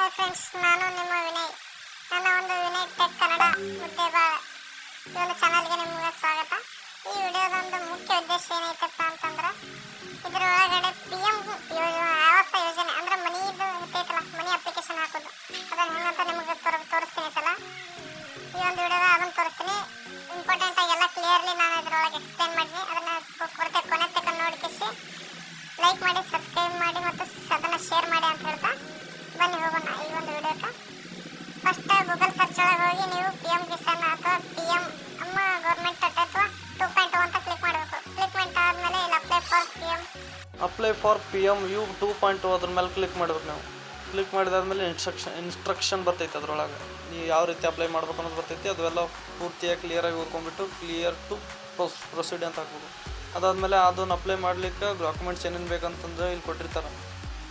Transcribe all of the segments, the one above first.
Hi friends, ನಾನು ನಿಮ್ಮ ವಿನಯ್. ನನ್ನ ಒಂದು ವಿನಯ್ ಟೆಕ್ ಕನ್ನಡ ಮುದ್ದೆಬಾಳ ಈ ಒಂದು ಚಾನಲ್ಗೆ ನಿಮಗೆ ಸ್ವಾಗತ. ಈ ವಿಡಿಯೋದ ಒಂದು ಮುಖ್ಯ ಉದ್ದೇಶ ಏನೈತಪ್ಪ ಅಂತಂದ್ರೆ, ಇದರ ಒಳಗಡೆ PM ಆವಾಸ ಯೋಜನೆ ಅಂದ್ರೆ ಮನಿದು ಇರ್ತೈತಲ್ಲ, ಮನಿ ಅಪ್ಲಿಕೇಶನ್ ಹಾಕೋದು, ಅದನ್ನ ಹೆಂಗಂತ ನಿಮಗೆ ತೋರಿಸ್ತೀನಿ ಸಲ. ಈ ಒಂದು ವಿಡಿಯೋದ ಅದನ್ನು ತೋರಿಸ್ತೀನಿ. ಇಂಪಾರ್ಟೆಂಟ್ ಆಗಿ ಎಲ್ಲ ಕ್ಲಿಯರ್ಲಿ ನಾನು ಇದರೊಳಗೆ ಎಕ್ಸ್ಪ್ಲೇನ್ ಮಾಡಿದ್ದೀನಿ. ಅದನ್ನು ಕೊನೆ ತನಕ ನೋಡಿಕಿಸಿ ಲೈಕ್ ಮಾಡಿ, ಸಬ್ಸ್ಕ್ರೈಬ್ ಮಾಡಿ ಮತ್ತು ಅದನ್ನು ಶೇರ್ ಮಾಡಿ ಅಂತ ಹೇಳ್ತಾ ಬನ್ನಿ ಹೋಗೋಣ ಈ ಒಂದು ವಿಡಿಯೋಕ್ಕೆ. ಫಸ್ಟ್ ಗೂಗಲ್ ಸರ್ಚ್ ಒಳಗೆ ಹೋಗಿ ನೀವು PM ಕಿಸಾನ್ ಅಥವಾ PM ಅಮ್ಮ ಗೌರ್ಮೆಂಟ್ ಅಥವಾ 2.0 ಅಂತ ಕ್ಲಿಕ್ ಮಾಡಬೇಕು. ಕ್ಲಿಕ್ ಆದಮೇಲೆ ಇಲ್ಲಿ ಅಪ್ಲೈ ಫಾರ್ PM ಯು 2.0 ಅದ್ರ ಮೇಲೆ ಕ್ಲಿಕ್ ಮಾಡ್ಬೇಕು. ನಾವು ಕ್ಲಿಕ್ ಮಾಡಿದಾದ್ಮೇಲೆ ಇನ್ಸ್ಟ್ರಕ್ಷನ್ ಬರ್ತೈತೆ. ಅದ್ರೊಳಗೆ ನೀವು ಯಾವ ರೀತಿ ಅಪ್ಲೈ ಮಾಡ್ಬೇಕು ಅನ್ನೋದು ಬರ್ತೈತಿ. ಅದೆಲ್ಲ ಪೂರ್ತಿಯಾಗಿ ಕ್ಲಿಯರಾಗಿ ಓದ್ಕೊಂಡ್ಬಿಟ್ಟು ಕ್ಲಿಯರ್ ಟು ಪ್ರೊಸೀಡ್ ಅಂತ ಹಾಕ್ಬೇಕು. ಅದಾದಮೇಲೆ ಅದನ್ನು ಅಪ್ಲೈ ಮಾಡಲಿಕ್ಕೆ ಡಾಕ್ಯುಮೆಂಟ್ಸ್ ಏನೇನು ಬೇಕಂತಂದ್ರೆ ಇಲ್ಲಿ ಕೊಟ್ಟಿರ್ತಾರೆ.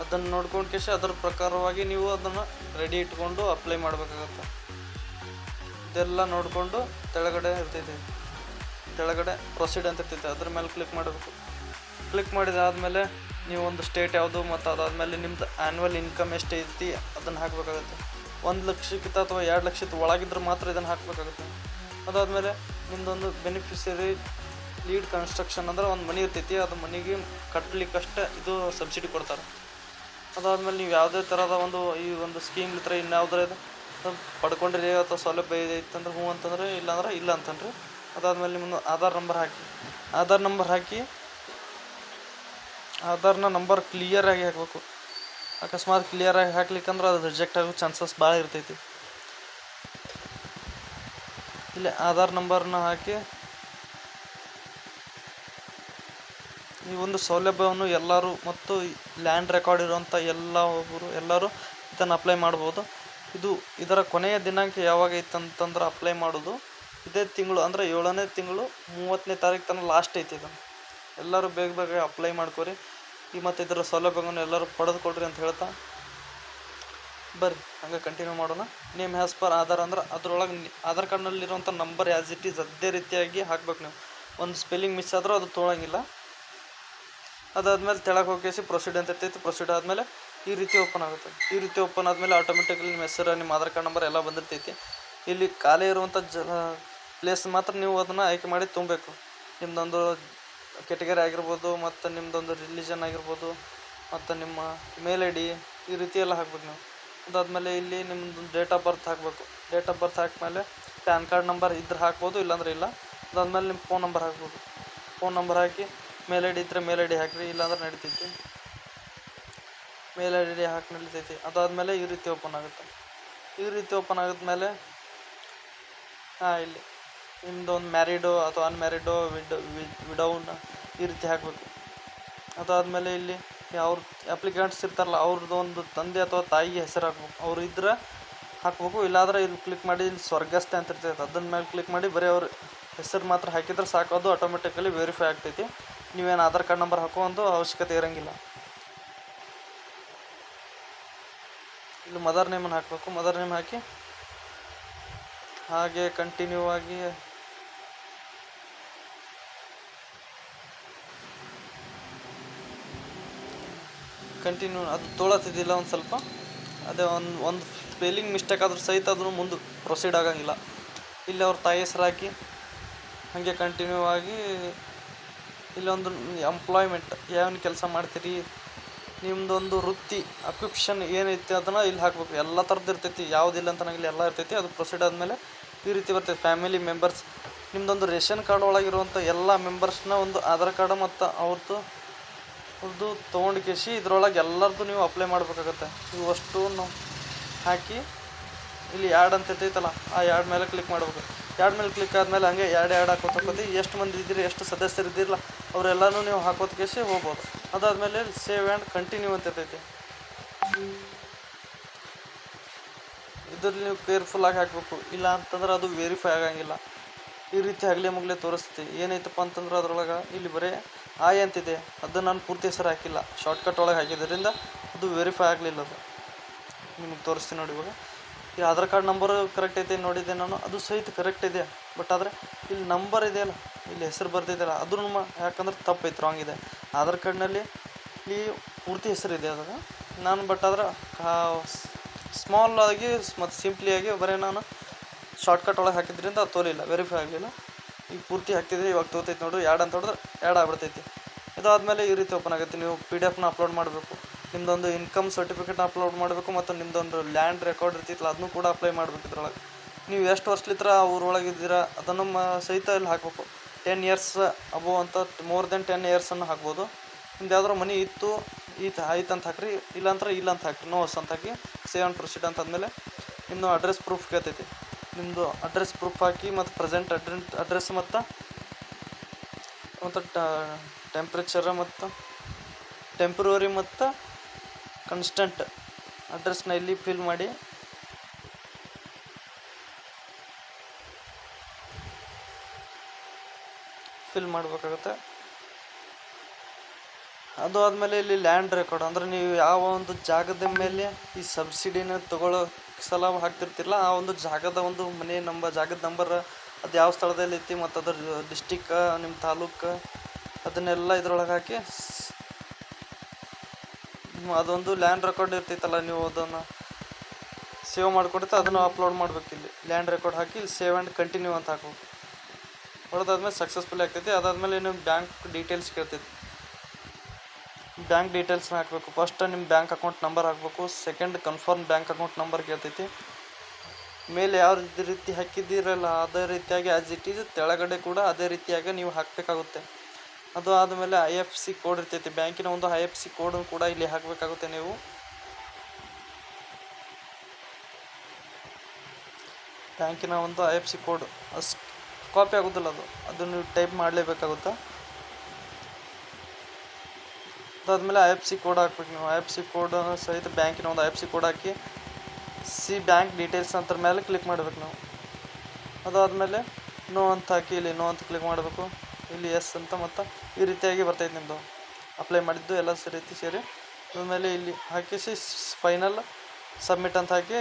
ಅದನ್ನು ನೋಡ್ಕೊಂಡು ಕೇಶ ಅದರ ಪ್ರಕಾರವಾಗಿ ನೀವು ಅದನ್ನು ರೆಡಿ ಇಟ್ಕೊಂಡು ಅಪ್ಲೈ ಮಾಡಬೇಕಾಗತ್ತೆ. ಇದೆಲ್ಲ ನೋಡಿಕೊಂಡು ಕೆಳಗಡೆ ಇರ್ತೈತಿ, ಕೆಳಗಡೆ ಪ್ರೊಸೀಡ್ ಅಂತ ಇರ್ತೈತೆ. ಅದ್ರ ಮೇಲೆ ಕ್ಲಿಕ್ ಮಾಡಬೇಕು. ಕ್ಲಿಕ್ ಮಾಡಿದಾದಮೇಲೆ ನೀವು ಒಂದು ಸ್ಟೇಟ್ ಯಾವುದು ಮತ್ತು ಅದಾದಮೇಲೆ ನಿಮ್ದು ಆ್ಯನ್ಯುವಲ್ ಇನ್ಕಮ್ ಎಷ್ಟು ಐತಿ ಅದನ್ನು ಹಾಕಬೇಕಾಗುತ್ತೆ. 1 ಲಕ್ಷಕ್ಕಿಂತ ಅಥವಾ 2 ಲಕ್ಷದ ಒಳಗಿದ್ರೆ ಮಾತ್ರ ಇದನ್ನು ಹಾಕಬೇಕಾಗುತ್ತೆ. ಅದಾದಮೇಲೆ ನಿಮ್ಮದೊಂದು ಬೆನಿಫಿಷರಿ ಲೀಡ್ ಕನ್ಸ್ಟ್ರಕ್ಷನ್ ಅಂದ್ರೆ ಒಂದು ಮನೆ ಇರ್ತೈತಿ, ಅದು ಮನೆಗೆ ಕಟ್ಟಲಿಕ್ಕಷ್ಟೇ ಇದು ಸಬ್ಸಿಡಿ ಕೊಡ್ತಾರೆ. ಅದಾದಮೇಲೆ ನೀವು ಯಾವುದೇ ಥರದ ಈ ಒಂದು ಸ್ಕೀಮ್ ಇರ್ತಾರೆ, ಇನ್ಯಾವುದ್ರ ಇದು ಪಡ್ಕೊಂಡ್ರಿ ಅಥವಾ ಸೌಲಭ್ಯ ಐತಂದ್ರೆ ಹ್ಞೂ ಅಂತಂದ್ರೆ, ಇಲ್ಲಾಂದ್ರೆ ಇಲ್ಲ ಅಂತಂದ್ರೆ. ಅದಾದಮೇಲೆ ನಿಮ್ಮದು ಆಧಾರ್ ನಂಬರ್ ಹಾಕಿ ಆಧಾರ್ನ ನಂಬರ್ ಕ್ಲಿಯರಾಗಿ ಹಾಕಬೇಕು. ಅಕಸ್ಮಾತ್ ಕ್ಲಿಯರಾಗಿ ಹಾಕ್ಲಿಕ್ಕಂದ್ರೆ ಅದು ರಿಜೆಕ್ಟ್ ಆಗೋ ಚಾನ್ಸಸ್ ಭಾಳ ಇರ್ತೈತಿ. ಇಲ್ಲಿ ಆಧಾರ್ ನಂಬರ್ನ ಹಾಕಿ ಈ ಒಂದು ಸೌಲಭ್ಯವನ್ನು ಎಲ್ಲರೂ ಮತ್ತು ಲ್ಯಾಂಡ್ ರೆಕಾರ್ಡ್ ಇರುವಂಥ ಎಲ್ಲರೂ ಇದನ್ನು ಅಪ್ಲೈ ಮಾಡ್ಬೋದು. ಇದರ ಕೊನೆಯ ದಿನಾಂಕ ಯಾವಾಗ ಐತಂತಂದ್ರೆ ಅಪ್ಲೈ ಮಾಡೋದು ಇದೇ ತಿಂಗಳು ಅಂದರೆ 7ನೇ ತಿಂಗಳು 30ನೇ ತಾರೀಕು ತನಕ ಲಾಸ್ಟ್ ಐತಿ. ಇದನ್ನು ಎಲ್ಲರೂ ಬೇಗ ಅಪ್ಲೈ ಮಾಡ್ಕೊರಿ. ಮತ್ತು ಇದರ ಸೌಲಭ್ಯವನ್ನು ಎಲ್ಲರೂ ಪಡೆದುಕೊಳ್ರಿ ಅಂತ ಹೇಳ್ತಾ ಬರ್ರಿ ಹಂಗೆ ಕಂಟಿನ್ಯೂ ಮಾಡೋಣ. ನೇಮ್ ಹ್ಯಾಸ್ ಪರ್ ಆಧಾರ್ ಅಂದ್ರೆ ಅದರೊಳಗೆ ಆಧಾರ್ ಕಾರ್ಡ್ನಲ್ಲಿರುವಂಥ ನಂಬರ್ ಆ್ಯಸ್ ಇಟ್ ಈಸ್ ಅದೇ ರೀತಿಯಾಗಿ ಹಾಕ್ಬೇಕು. ನೀವು ಒಂದು ಸ್ಪೆಲ್ಲಿಂಗ್ ಮಿಸ್ ಆದರೂ ಅದು ತೊಗೊಳಂಗಿಲ್ಲ. ಅದಾದಮೇಲೆ ತೆಳಗೆ ಹೋಗಿಸಿ ಪ್ರೊಸೀಡ್ ಅಂತ ಇರ್ತೈತಿ. ಪ್ರೊಸೀಡ್ ಆದಮೇಲೆ ಈ ರೀತಿ ಓಪನ್ ಆಗುತ್ತೆ. ಈ ರೀತಿ ಓಪನ್ ಆದಮೇಲೆ ಆಟೋಮೆಟಿಕಲಿ ನಿಮ್ಮ ಹೆಸರು, ನಿಮ್ಮ ಆಧಾರ್ ಕಾರ್ಡ್ ನಂಬರ್ ಎಲ್ಲ ಬಂದಿರ್ತೈತಿ. ಇಲ್ಲಿ ಖಾಲಿ ಇರುವಂಥ ಪ್ಲೇಸ್ ಮಾತ್ರ ನೀವು ಅದನ್ನು ಆಯ್ಕೆ ಮಾಡಿ ತುಂಬಬೇಕು. ನಿಮ್ಮದೊಂದು ಕೆಟಗರಿ ಆಗಿರ್ಬೋದು, ಮತ್ತು ನಿಮ್ಮದೊಂದು ರಿಲಿಜನ್ ಆಗಿರ್ಬೋದು, ಮತ್ತು ನಿಮ್ಮ ಮೇಲ್ ID ಈ ರೀತಿ ಎಲ್ಲ ಹಾಕ್ಬೇಕು ನೀವು. ಅದಾದಮೇಲೆ ಇಲ್ಲಿ ನಿಮ್ಮದು ಡೇಟ್ ಆಫ್ ಬರ್ತ್ ಹಾಕಬೇಕು. ಡೇಟ್ ಆಫ್ ಬರ್ತ್ ಹಾಕಿದ್ಮೇಲೆ ಪ್ಯಾನ್ ಕಾರ್ಡ್ ನಂಬರ್ ಇದ್ರೆ ಹಾಕ್ಬೋದು, ಇಲ್ಲಾಂದ್ರೆ ಇಲ್ಲ. ಅದಾದಮೇಲೆ ನಿಮ್ಮ ಫೋನ್ ನಂಬರ್ ಹಾಕ್ಬೋದು. ಫೋನ್ ನಂಬರ್ ಹಾಕಿ ಮೇಲ್ ID ಇದ್ದರೆ ಮೇಲ್ ID ಹಾಕಿರಿ, ಇಲ್ಲಾಂದ್ರೆ ನಡಿತೈತಿ. ಮೇಲ್ ID ಹಾಕಿ ನಡಿತೈತಿ. ಅದಾದಮೇಲೆ ಈ ರೀತಿ ಓಪನ್ ಆಗುತ್ತೆ. ಈ ರೀತಿ ಓಪನ್ ಆಗಿದ್ಮೇಲೆ ಇಲ್ಲಿ ನಿಮ್ಮದೊಂದು ಮ್ಯಾರಿಡೋ ಅಥವಾ ಅನ್ಮ್ಯಾರಿಡೋ ವಿಡೌನ್ ಈ ರೀತಿ ಹಾಕಬೇಕು. ಅದಾದಮೇಲೆ ಇಲ್ಲಿ ಅವ್ರ ಅಪ್ಲಿಕೆಂಟ್ಸ್ ಇರ್ತಾರಲ್ಲ ಅವ್ರದ್ದು ಒಂದು ತಂದೆ ಅಥವಾ ತಾಯಿ ಹೆಸರು ಹಾಕ್ಬೇಕು. ಅವ್ರು ಇದ್ರೆ ಹಾಕ್ಬೇಕು, ಇಲ್ಲಾಂದ್ರೆ ಇಲ್ಲಿ ಕ್ಲಿಕ್ ಮಾಡಿ ಇಲ್ಲಿ ಸ್ವರ್ಗಸ್ಥೆ ಅಂತ ಇರ್ತೈತೆ, ಅದನ್ನ ಮೇಲೆ ಕ್ಲಿಕ್ ಮಾಡಿ ಬರೀ ಅವ್ರ ಹೆಸರು ಮಾತ್ರ ಹಾಕಿದ್ರೆ ಸಾಕು. ಅದು ಆಟೋಮೆಟಿಕಲಿ ವೆರಿಫೈ ಆಗ್ತೈತಿ. ನೀವೇನು ಆಧಾರ್ ಕಾರ್ಡ್ ನಂಬರ್ ಹಾಕುವಂಥ ಅವಶ್ಯಕತೆ ಇರೋಂಗಿಲ್ಲ. ಇಲ್ಲಿ ಮದರ್ ನೇಮನ್ನು ಹಾಕಬೇಕು. ಮದರ್ ನೇಮ್ ಹಾಕಿ ಹಾಗೆ ಕಂಟಿನ್ಯೂ ಆಗಿ ಅದು ತೊಳತಿದ್ದಿಲ್ಲ ಒಂದು ಸ್ವಲ್ಪ. ಅದೇ ಒಂದು ಸ್ಪೆಲ್ಲಿಂಗ್ ಮಿಸ್ಟೇಕ್ ಆದ್ರೂ ಸಹಿತ ಅದನ್ನು ಮುಂದೆ ಪ್ರೊಸೀಡ್ ಆಗಂಗಿಲ್ಲ. ಇಲ್ಲಿ ಅವ್ರ ತಾಯಿ ಹೆಸರು ಹಾಕಿ ಹಾಗೆ ಕಂಟಿನ್ಯೂ ಆಗಿ ಇಲ್ಲೊಂದು ಎಂಪ್ಲಾಯ್ಮೆಂಟ್ ಯಾವನು ಕೆಲಸ ಮಾಡ್ತೀರಿ, ನಿಮ್ಮದೊಂದು ವೃತ್ತಿ ಅಕ್ಯುಪೇಷನ್ ಏನೈತಿ ಅದನ್ನು ಇಲ್ಲಿ ಹಾಕಬೇಕು. ಎಲ್ಲ ಥರದ್ದು ಇರ್ತೈತಿ, ಯಾವುದಿಲ್ಲ ಅಂತ ನನಗೆ ಎಲ್ಲ ಇರ್ತೈತಿ. ಅದು ಪ್ರೊಸೀಡ್ ಆದಮೇಲೆ ಈ ರೀತಿ ಬರ್ತೈತಿ. ಫ್ಯಾಮಿಲಿ ಮೆಂಬರ್ಸ್ ನಿಮ್ಮದೊಂದು ರೇಷನ್ ಕಾರ್ಡ್ ಒಳಗಿರುವಂಥ ಎಲ್ಲ ಮೆಂಬರ್ಸ್ನ ಒಂದು ಆಧಾರ್ ಕಾರ್ಡ್ ಮತ್ತು ಅವ್ರದ್ದು ತೊಗೊಂಡು ಕೇಸಿ ಇದ್ರೊಳಗೆ ಎಲ್ಲರದ್ದು ನೀವು ಅಪ್ಲೈ ಮಾಡಬೇಕಾಗತ್ತೆ. ಇವು ಅಷ್ಟು ನಾವು ಹಾಕಿ ಇಲ್ಲಿ ಆ್ಯಡ್ ಅಂತ ಇರ್ತೈತಲ್ಲ, ಆ ಆ್ಯಡ್ ಮೇಲೆ ಕ್ಲಿಕ್ ಮಾಡಬೇಕು. ಆ್ಯಡ್ ಮೇಲೆ ಕ್ಲಿಕ್ ಆದಮೇಲೆ ಹಂಗೆ ಆ್ಯಡ್ ಹಾಕೋತಕ್ಕಂಥ ಎಷ್ಟು ಮಂದಿ ಇದ್ದೀರಿ, ಎಷ್ಟು ಸದಸ್ಯರು ಇದ್ದಿರಲ್ಲ ಅವರೆಲ್ಲನೂ ನೀವು ಹಾಕೋತ ಕೇಸಿ ಹೋಗ್ಬೋದು. ಅದಾದಮೇಲೆ ಸೇವ್ ಆ್ಯಂಡ್ ಕಂಟಿನ್ಯೂ ಅಂತ ಇರ್ತೈತಿ. ಇದ್ರಲ್ಲಿ ನೀವು ಕೇರ್ಫುಲ್ಲಾಗಿ ಹಾಕಬೇಕು, ಇಲ್ಲ ಅಂತಂದ್ರೆ ಅದು ವೆರಿಫೈ ಆಗಂಗಿಲ್ಲ. ಈ ರೀತಿ ಹಗಲೇ ಮುಗಲೇ ತೋರಿಸ್ತಿ. ಏನೈತಪ್ಪ ಅಂತಂದ್ರೆ ಅದ್ರೊಳಗೆ ಇಲ್ಲಿ ಬರೀ ಆಯ್ ಅಂತಿದೆ, ಅದು ನಾನು ಪೂರ್ತಿ ಹೆಸರು ಹಾಕಿಲ್ಲ, ಶಾರ್ಟ್ಕಟ್ ಒಳಗೆ ಹಾಕಿದ್ದರಿಂದ ಅದು ವೆರಿಫೈ ಆಗಲಿಲ್ಲ. ಅದು ನಿಮಗೆ ತೋರಿಸ್ತೀನಿ ನೋಡಿ. ಇವಾಗ ಈ ಆಧಾರ್ ಕಾರ್ಡ್ ನಂಬರು ಕರೆಕ್ಟ್ ಐತೆ ನೋಡಿದ್ದೆ ನಾನು, ಅದು ಸಹಿತ ಕರೆಕ್ಟ್ ಇದೆ. ಬಟ್ ಆದರೆ ಇಲ್ಲಿ ನಂಬರ್ ಇದೆಯಲ್ಲ, ಇಲ್ಲಿ ಹೆಸರು ಬರ್ತಿದೆಯಲ್ಲ, ಅದು ಯಾಕಂದ್ರೆ ತಪ್ಪೈತೆ, ರಾಂಗ್ ಇದೆ. ಆಧಾರ್ ಕಾರ್ಡ್ನಲ್ಲಿ ಇಲ್ಲಿ ಪೂರ್ತಿ ಹೆಸರಿದೆ ಅದನ್ನು ನಾನು. ಬಟ್ ಆದ್ರೆ ಸ್ಮಾಲ್ ಆಗಿ ಮತ್ತು ಸಿಂಪ್ಲಿಯಾಗಿ ಬರೀ ನಾನು ಶಾರ್ಟ್ಕಟ್ ಒಳಗೆ ಹಾಕಿದ್ರಿಂದ ಅದು ತೋಲಿಲ್ಲ, ವೆರಿಫೈ ಆಗಲಿಲ್ಲ. ಈಗ ಪೂರ್ತಿ ಹಾಕ್ತಿದ್ರೆ ಇವಾಗ ತೋತೈತೆ ನೋಡು, ಆ್ಯಡ್ ಅಂತ ಹೊಡೆದ್ರೆ ಆ್ಯಡ್ ಆಗ್ಬಿಡ್ತೈತಿ. ಇದಾದಮೇಲೆ ಈ ರೀತಿ ಓಪನ್ ಆಗುತ್ತೆ. ನೀವು PDF ಅಪ್ಲೋಡ್ ಮಾಡಬೇಕು, ನಿಮ್ಮದೊಂದು ಇನ್ಕಮ್ ಸರ್ಟಿಫಿಕೇಟ್ನ ಅಪ್ಲೋಡ್ ಮಾಡಬೇಕು, ಮತ್ತು ನಿಮ್ಮದೊಂದು ಲ್ಯಾಂಡ್ ರೆಕಾರ್ಡ್ ಇರ್ತಿತ್ತಲ್ಲ ಅದನ್ನು ಕೂಡ ಅಪ್ಲೈ ಮಾಡಬೇಕು. ಇದ್ರೊಳಗೆ ನೀವು ಎಷ್ಟು ವರ್ಷಲಿತ್ರ ಊರೊಳಗೆ ಇದ್ದೀರಾ ಅದನ್ನು ಸಹಿತ ಇಲ್ಲಿ ಹಾಕಬೇಕು. 10 ಇಯರ್ಸ್ ಅಬೋವ್ ಅಂತ, ಮೋರ್ ದೆನ್ 10 ಇಯರ್ಸನ್ನು ಹಾಕ್ಬೋದು. ನಿಮ್ದು ಯಾವ್ದಾರು ಮನಿ ಇತ್ತು ಆಯ್ತು ಅಂತ ಹಾಕ್ರಿ, ಇಲ್ಲಾಂದ್ರೆ ಇಲ್ಲ ಅಂತ ಹಾಕಿ, ನೋಸ್ ಅಂತ ಹಾಕಿ ಸೇವ್ ಆ್ಯಂಡ್ ಪ್ರೊಸೀಡ್ ಅಂತ ಆದಮೇಲೆ ನಿಮ್ಮದು ಅಡ್ರೆಸ್ ಪ್ರೂಫ್ ಕೇಳ್ತೈತಿ. ನಿಮ್ಮದು ಅಡ್ರೆಸ್ ಪ್ರೂಫ್ ಹಾಕಿ ಮತ್ತು ಪ್ರೆಸೆಂಟ್ ಅಡ್ರೆಸ್ ಮತ್ತು ಟೆಂಪ್ರೇಚರ್ ಮತ್ತು ಟೆಂಪ್ರವರಿ ಮತ್ತು ಕನ್ಸ್ಟಂಟ್ ಅಡ್ರೆಸ್ನ ಇಲ್ಲಿ ಫಿಲ್ ಮಾಡಿ ಮಾಡಬೇಕಾಗುತ್ತೆ. ಅದು ಆದಮೇಲೆ ಇಲ್ಲಿ ಲ್ಯಾಂಡ್ ರೆಕಾರ್ಡ್ ಅಂದರೆ ನೀವು ಯಾವ ಒಂದು ಜಾಗದ ಮೇಲೆ ಈ ಸಬ್ಸಿಡಿನ ತಗೊಳ್ಳೋ ಸಲ ಹಾಕ್ತಿರ್ತಿರಲ್ಲ, ಆ ಒಂದು ಜಾಗದ ಒಂದು ಮನೆ ಜಾಗದ ನಂಬರ್, ಅದು ಯಾವ ಸ್ಥಳದಲ್ಲಿ ಐತಿ ಮತ್ತು ಅದ್ರ ಡಿಸ್ಟಿಕ್, ನಿಮ್ಮ ತಾಲೂಕು, ಅದನ್ನೆಲ್ಲ ಇದ್ರೊಳಗೆ ಹಾಕಿ ಅದೊಂದು ಲ್ಯಾಂಡ್ ರೆಕಾರ್ಡ್ ಇರ್ತೈತಲ್ಲ, ನೀವು ಅದನ್ನು ಸೇವ್ ಮಾಡಿಕೊಡುತ್ತೆ ಅದನ್ನು ಅಪ್ಲೋಡ್ ಮಾಡ್ಬೇಕು. ಇಲ್ಲಿ ಲ್ಯಾಂಡ್ ರೆಕಾರ್ಡ್ ಹಾಕಿ ಸೇವ್ ಆ್ಯಂಡ್ ಕಂಟಿನ್ಯೂ ಅಂತ ಹಾಕ್ಬೇಕು. ಹೊಡೆದಾದ್ಮೇಲೆ ಸಕ್ಸಸ್ಫುಲ್ ಆಗ್ತೈತಿ. ಅದಾದಮೇಲೆ ನಿಮ್ಮ ಬ್ಯಾಂಕ್ ಡೀಟೇಲ್ಸ್ ಕೇಳ್ತೈತಿ. ಬ್ಯಾಂಕ್ ಡೀಟೇಲ್ಸ್ನ ಹಾಕಬೇಕು. ಫಸ್ಟ್ ನಿಮ್ಮ ಬ್ಯಾಂಕ್ ಅಕೌಂಟ್ ನಂಬರ್ ಹಾಕಬೇಕು. Second confirm bank account number ಕೇಳ್ತೈತಿ. ಮೇಲೆ ಯಾವ ರೀತಿ ಹಾಕಿದ್ದೀರಲ್ಲ ಅದೇ ರೀತಿಯಾಗಿ ಆ್ಯಸ್ ಇಟ್ ಈಸ್ ತೆಳಗಡೆ ಕೂಡ ಅದೇ ರೀತಿಯಾಗಿ ನೀವು ಹಾಕಬೇಕಾಗುತ್ತೆ. ಅದು ಆದಮೇಲೆ IFSC ಕೋಡ್ ಇರ್ತೈತಿ, ಬ್ಯಾಂಕಿನ ಒಂದು IFSC ಕೋಡ್ ಕೂಡ ಇಲ್ಲಿ ಹಾಕಬೇಕಾಗುತ್ತೆ. ನೀವು ಬ್ಯಾಂಕಿನ ಒಂದು IFSC ಕೋಡ್ ಅಷ್ಟು ಕಾಪಿ ಆಗೋದಿಲ್ಲ, ಅದು ನೀವು ಟೈಪ್ ಮಾಡಲೇಬೇಕಾಗುತ್ತೆ. ಅದಾದಮೇಲೆ IFSC ಕೋಡ್ ಹಾಕ್ಬೇಕು. ನೀವು IFSC ಕೋಡ್ ಸಹಿತ ಬ್ಯಾಂಕಿನ ಒಂದು IFSC ಕೋಡ್ ಹಾಕಿ ಬ್ಯಾಂಕ್ ಡೀಟೇಲ್ಸ್ ಅಂತ ಮೇಲೆ ಕ್ಲಿಕ್ ಮಾಡಬೇಕು ನಾವು. ಅದಾದಮೇಲೆ ನೋ ಅಂತ ಹಾಕಿ ಇಲ್ಲಿ ನೋ ಅಂತ ಕ್ಲಿಕ್ ಮಾಡಬೇಕು. ಇಲ್ಲಿ ಎಸ್ ಅಂತ ಮತ್ತು ಈ ರೀತಿಯಾಗಿ ಬರ್ತೈತೆ ನಿಮ್ಮದು ಅಪ್ಲೈ ಮಾಡಿದ್ದು ಎಲ್ಲ ಸೇರಿ. ಆಮೇಲೆ ಇಲ್ಲಿ ಹಾಕಿಸಿ ಫೈನಲ್ ಸಬ್ಮಿಟ್ ಅಂತ ಹಾಕಿ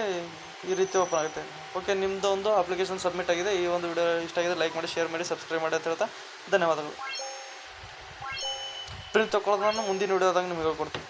ಈ ರೀತಿ ಓಪನ್ ಆಗುತ್ತೆ. ಓಕೆ, ನಿಮ್ಮದು ಒಂದು ಅಪ್ಲಿಕೇಶನ್ ಸಬ್ಮಿಟ್ ಆಗಿದೆ. ಈ ಒಂದು ವಿಡಿಯೋ ಇಷ್ಟ ಆಗಿದೆ, ಲೈಕ್ ಮಾಡಿ, ಶೇರ್ ಮಾಡಿ, ಸಬ್ಸ್ಕ್ರೈಬ್ ಮಾಡಿ ಅಂತ ಹೇಳ್ತಾ ಧನ್ಯವಾದಗಳು. ಪ್ರಿಂಟ್ ತೊಗೊಳೋದನ್ನು ಮುಂದಿನ ವಿಡಿಯೋದಾಗ ನಿಮಗೆ ಹೇಳ್ಕೊಡ್ತೀನಿ.